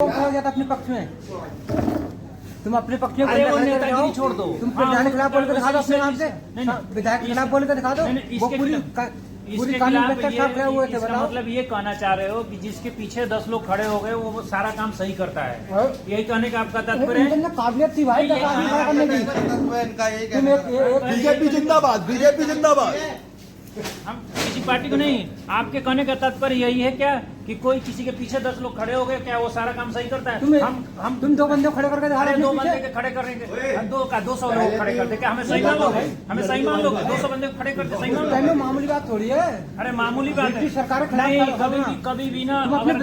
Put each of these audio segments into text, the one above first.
उठाओ या तो अपने पक्ष में, तुम अपने पक्ष में नेतागिरी छोड़ दो। तुम विधायक के खिलाफ बोल कर दिखा दो अपने नाम से, विधायक के खिलाफ बोल कर दिखा दो। वो पूरी कानून व्यवस्था साफ रहे हुए थे। बताओ, मतलब ये कहना चाह रहे हो कि जिसके पीछे 10 लोग खड़े हो गए वो सारा काम सही करता है, यही कहने का आपका तात्पर्य है? काबिलियत थी भाई करने की। बीजेपी जिंदाबाद, बीजेपी जिंदाबाद। हम किसी पार्टी को नहीं, आपके कहने का तात्पर्य यही है क्या कि कोई किसी के पीछे 10 लोग खड़े हो गए, क्या वो सारा काम सही करता है? तुम 2 बंदे खड़े करके दिखा रहे हो, 2 बंदे के खड़े करेंगे, 200 लोग खड़े करते, क्या हमें सही मान लोगे? हमें सही मान लोगे? 200 बंदे खड़े करते सही मान लोगे? मामूली बात थोड़ी है। अरे मामूली बात है, सरकार कभी भी ना, अगर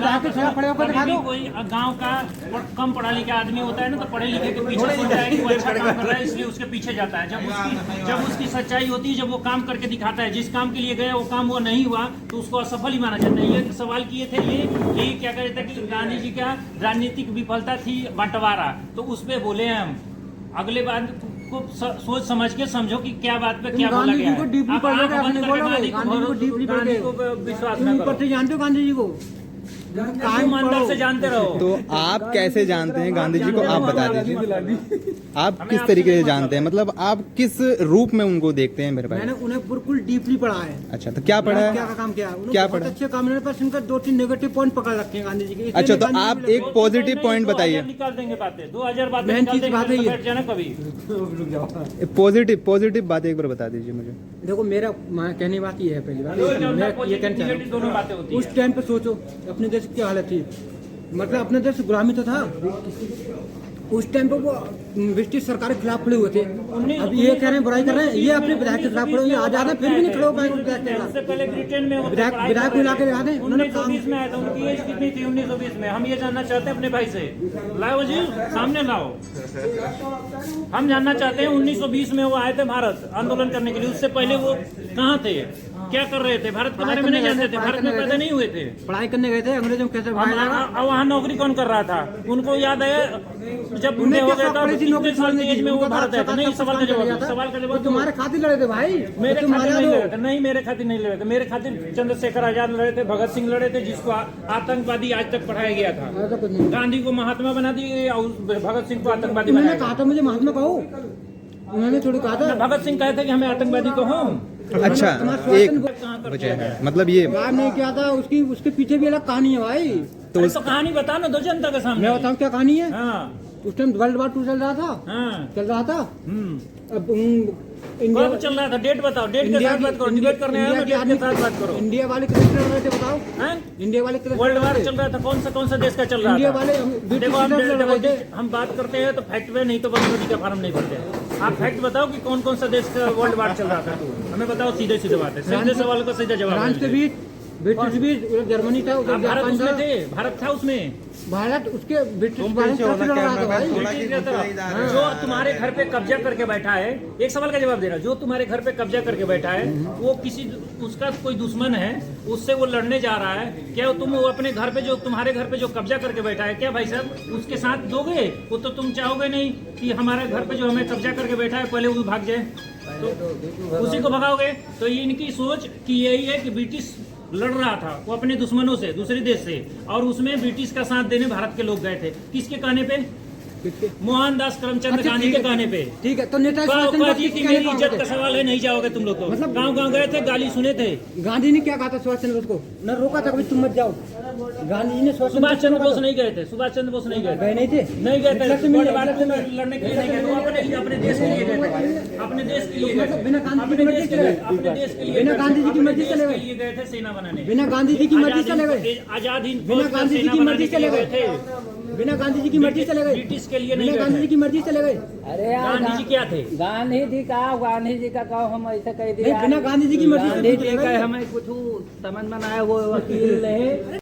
कोई गाँव का कम पढ़ा लिखा आदमी होता है ना, तो पढ़े लिखे के पीछे सोचता है कि वो अच्छा काम कर रहा है इसलिए उसके पीछे जाता है। जब उसकी सच्चाई होती है, जब वो काम करके दिखाता है, जिस काम के लिए गया वो काम वो नहीं हुआ तो उसको असफल ही माना जाता है। ये सवाल किए थे ये क्या कहते थे कि गांधी जी का राजनीतिक विफलता थी बंटवारा, तो उस पे बोले हम। अगले बार को सोच समझ के समझो कि क्या बात पे क्या बोला गया है। गांधी को विश्वास न करो, जानते हो गांधी जी को, ईमानदार से जानते रहो। तो आप कैसे जानते हैं गांधी जी को, आप बता दीजिए। आप किस तरीके से जानते हैं, मतलब आप किस रूप में उनको देखते हैं? मेरे भाई, मैंने उन्हें बिल्कुल डीपली पढ़ा है। अच्छा, तो क्या पढ़ा है? क्या काम किया? क्या पढ़ा? अच्छे काम पर उनका 2-3 नेगेटिव पॉइंट पकड़ रखे हैं गांधी जी के। अच्छा, तो आप एक पॉजिटिव पॉइंट बताइए। निकाल देंगे बातें, 2000 बातें निकाल देंगे, बैठ जाना कभी। पॉजिटिव बात एक बार बता दीजिए मुझे। देखो, मेरा कहने की बात ये है, पहली बात ये कहना चाह रहा दोनों बातें होती हूं, उस टाइम पे सोचो अपने देश की क्या हालत थी। मतलब अपने देश गुलामी तो था उस टाइम पे, वो ब्रिटिश सरकार के खिलाफ खड़े हुए थे। अब ये कह रहे हैं, बुराई कर रहे हैं, ये अपने विधायक के खिलाफ खड़े हुए, आजाद है फिर भी नहीं खड़े हो पाए विधायक के खिलाफ। पहले ब्रिटेन में विधायक को लाके दिखा दें। 1920 में आया था, उनकी एज कितनी थी 1920 में? हम ये जानना चाहते हैं अपने भाई से। लाओ जी, सामने लाओ, हम जानना चाहते हैं। 1920 में वो आए थे भारत आंदोलन करने के लिए, उससे पहले वो कहाँ थे, क्या कर रहे थे? भारत के बारे में नहीं जानते थे, भारत में पैदा नहीं हुए थे, पढ़ाई करने गए थे, अंग्रेजों कैसे वहाँ नौकरी कौन कर रहा था? उनको याद है जब बुढ़े हो गया था, कितने साल की एज में वो भारत आया था? नहीं, सवाल का जवाब तुम्हारे खातिर लड़े थे भाई, मेरे खातिर नहीं लड़े थे। नहीं, मेरे खातिर नहीं लड़े थे, मेरे खातिर चंद्रशेखर आजाद लड़े थे, भगत सिंह लड़े थे, जिसको आतंकवादी आज तक पढ़ाया गया था। गांधी को महात्मा बना दिए और भगत सिंह को आतंकवादी बनाया। कहा था मुझे महात्मा कहो, उन्होंने थोड़ी कहा था। भगत सिंह कहे थे कि हमें आतंकवादी कहो। अच्छा, एक वजह है, मतलब ये नहीं किया था, उसके पीछे भी अलग कहानी है भाई। तो कहानी बता ना दो जनता के सामने। मैं बताऊँ क्या कहानी है? हाँ, उस टाइम वर्ल्ड वार 2 चल रहा था। हाँ, चल रहा था। अब इंडिया चल रहा था। डेट बताओ, डेट के साथ बात करो, डिबेट करने आए हो, डेट के साथ बात करो। इंडिया वाले कितने लड़ रहे थे बताओ? इंडिया वाले वर्ल्ड वार चल रहा था, कौन सा देश का चल रहा था? इंडिया वाले देखो, हम बात करते हैं तो फैक्ट पे, नहीं तो बदमाशी का फार्म नहीं भरते। आप फैक्ट बताओ कि कौन सा देश का वर्ल्ड वार चल रहा था, हमें बताओ। सीधे सीधे बात है, सीधे सवाल का सीधा जवाब। फ्रांस के बीच, ब्रिटिश बीच, जर्मनी था, भारत उसमें थे, भारत था उसमें। भारत उसके ब्रिटिश लड़ रहा था भाई। जो तुम्हारे घर पे कब्जा करके बैठा है, एक सवाल का जवाब दे रहा, जो तुम्हारे घर पे कब्जा करके बैठा है वो किसी उसका कोई दुश्मन है, उससे वो लड़ने जा रहा है, क्या तुम वो अपने घर पे जो तुम्हारे घर पे जो कब्जा करके बैठा है, क्या भाई साहब उसके साथ दोगे? वो तो तुम चाहोगे नहीं कि हमारे घर पे जो हमें कब्जा करके बैठा है पहले वो भाग जाए, तो उसी को भगाओगे। तो इनकी सोच कि यही है कि ब्रिटिश लड़ रहा था वो अपने दुश्मनों से, दूसरे देश से, और उसमें ब्रिटिश का साथ देने भारत के लोग गए थे। किसके कहने पे? मोहनदास करमचंद गांधी के कहने पे। ठीक है, तो नेता जी की मेरी इज्जत का सवाल है, नहीं जाओगे तुम लोग तो। मतलब गांव गए थे, गाली सुने थे। गांधी ने क्या कहा था सुभाष चंद्र बोस को? न रोका था कभी तुम मत जाओ। गांधी ने सुभाष चंद्र बोस नहीं गए थे, सुभाष चंद्र बोस नहीं गए थे, नहीं थे, नहीं गए थे लड़ने के लिए नहीं गए थे, अपने देश के लिए गए थे, अपने देश के लिए गए थे, बिना गांधी की मर्जी चले, अपने देश के लिए, बिना गांधी जी की मर्जी चले गए थे सेना बनाने, बिना गांधी जी की मर्जी चले गए, आजाद हिंद, बिना गांधी जी की मर्जी चले गए थे, बिना गांधी जी की मर्जी चले गए, ब्रिटिश के लिए नहीं, बिना गांधी जी की मर्जी चले गए। अरे यार, गांधी जी क्या थे? गांधी जी का कहो, हम ऐसा कह दिया। बिना गांधी जी की मर्जी गांधी जी का हमें कुछ समझ में आया, वो वकील रहे।